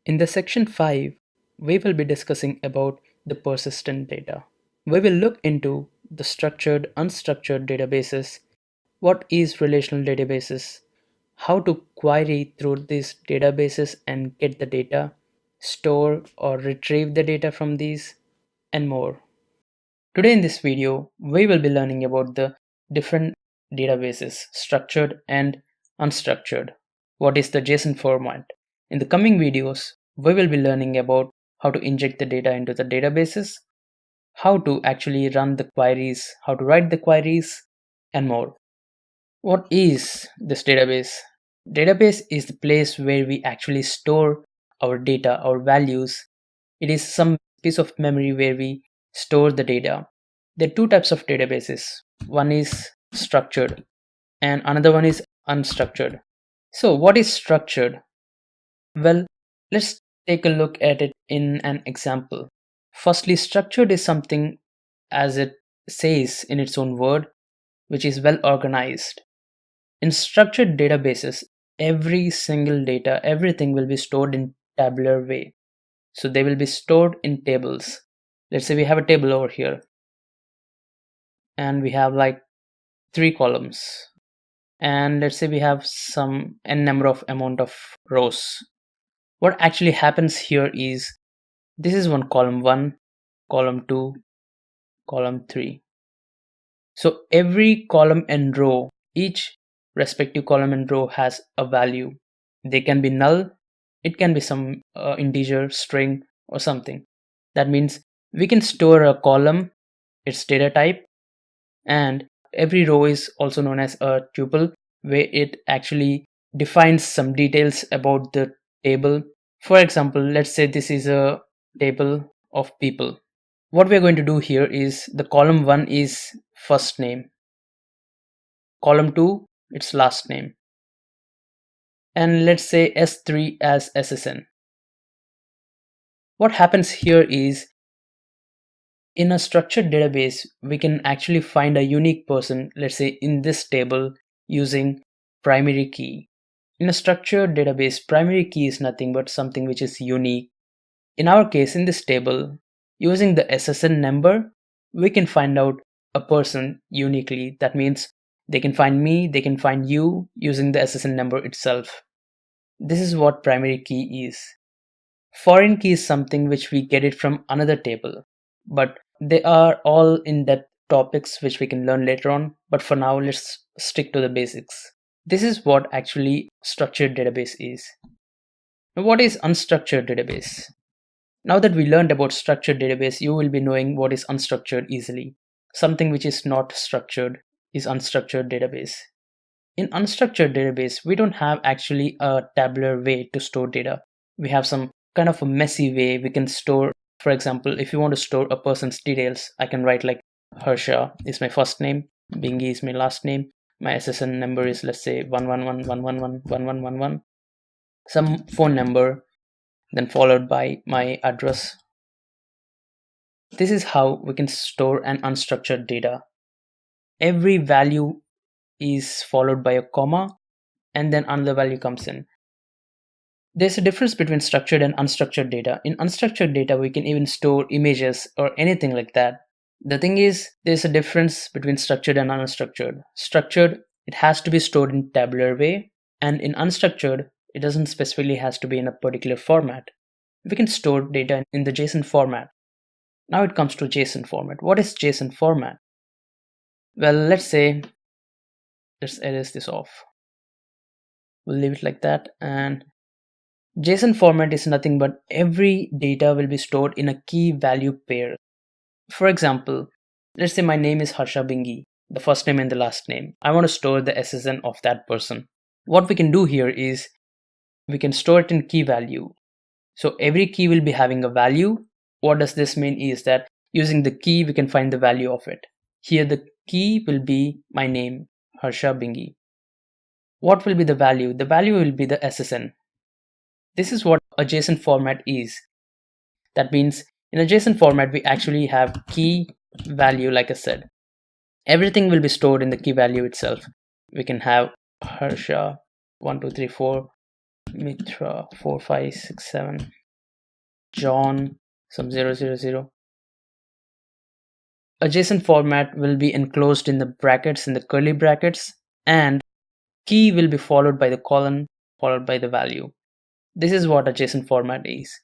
In the section 5, we will be discussing about the persistent data. We will look into the structured, unstructured databases, what is relational databases, how to query through these databases and get the data, store or retrieve the data from these, and more. Today in this video, we will be learning about the different databases, structured and unstructured. What is the JSON format? In the coming videos, we will be learning about how to inject the data into the databases, how to actually run the queries, how to write the queries, and more. What is this database? Database is the place where we actually store our data, our values. It is some piece of memory where we store the data. There are two types of databases. One is structured and another one is unstructured. So what is structured? Well, let's take a look at it in an example. Firstly, structured is something, as it says in its own word, which is well organized. In structured databases, every single data, everything will be stored in tabular way. So they will be stored in tables. Let's say we have a table over here and we have like 3 columns, and let's say we have some n number of amount of rows. What actually happens here is this is one column 1, column 2, column 3. So every column and row, each respective column and row has a value. They can be null, it can be some integer, string, or something. That means we can store a column, its data type, and every row is also known as a tuple, where it actually defines some details about the table. For example, let's say this is a table of people. What we're going to do here is the column 1 is first name, column 2 its last name, and let's say S3 as SSN. What happens here is in a structured database, we can actually find a unique person, let's say in this table, using primary key. In a structured database, primary key is nothing but something which is unique. In our case, in this table, using the SSN number, we can find out a person uniquely. That means they can find me, they can find you using the SSN number itself. This is what primary key is. Foreign key is something which we get it from another table, but they are all in-depth topics which we can learn later on. But for now, let's stick to the basics. This is what actually structured database is. Now, what is unstructured database? Now that we learned about structured database, you will be knowing what is unstructured easily. Something which is not structured is unstructured database. In unstructured database, we don't have actually a tabular way to store data. We have some kind of a messy way we can store. For example, if you want to store a person's details, I can write like Harsha is my first name, Bingi is my last name, my SSN number is, let's say, 111111111, some phone number, then followed by my address. This is how we can store an unstructured data. Every value is followed by a comma, and then another value comes in. There's a difference between structured and unstructured data. In unstructured data, we can even store images or anything like that. The thing is, there's a difference between structured and unstructured. Structured, it has to be stored in tabular way, and in unstructured, it doesn't specifically has to be in a particular format. We can store data in the JSON format. Now it comes to JSON format. What is JSON format? Well, let's erase this off. We'll leave it like that, and JSON format is nothing but every data will be stored in a key value pair. For example, let's say my name is Harsha Bingi, the first name and the last name. I want to store the SSN of that person. What we can do here is we can store it in key value. So every key will be having a value. What does this mean is that using the key we can find the value of it. Here the key will be my name, Harsha Bingi. What will be the value? The value will be the SSN. This is what a JSON format is. That means in a JSON format, we actually have key value, like I said. Everything will be stored in the key value itself. We can have Harsha 1 2 3 4, Mitra 4 5 6 7, John some 000. A JSON format will be enclosed in the brackets, in the curly brackets, and key will be followed by the colon followed by the value. This is what a JSON format is.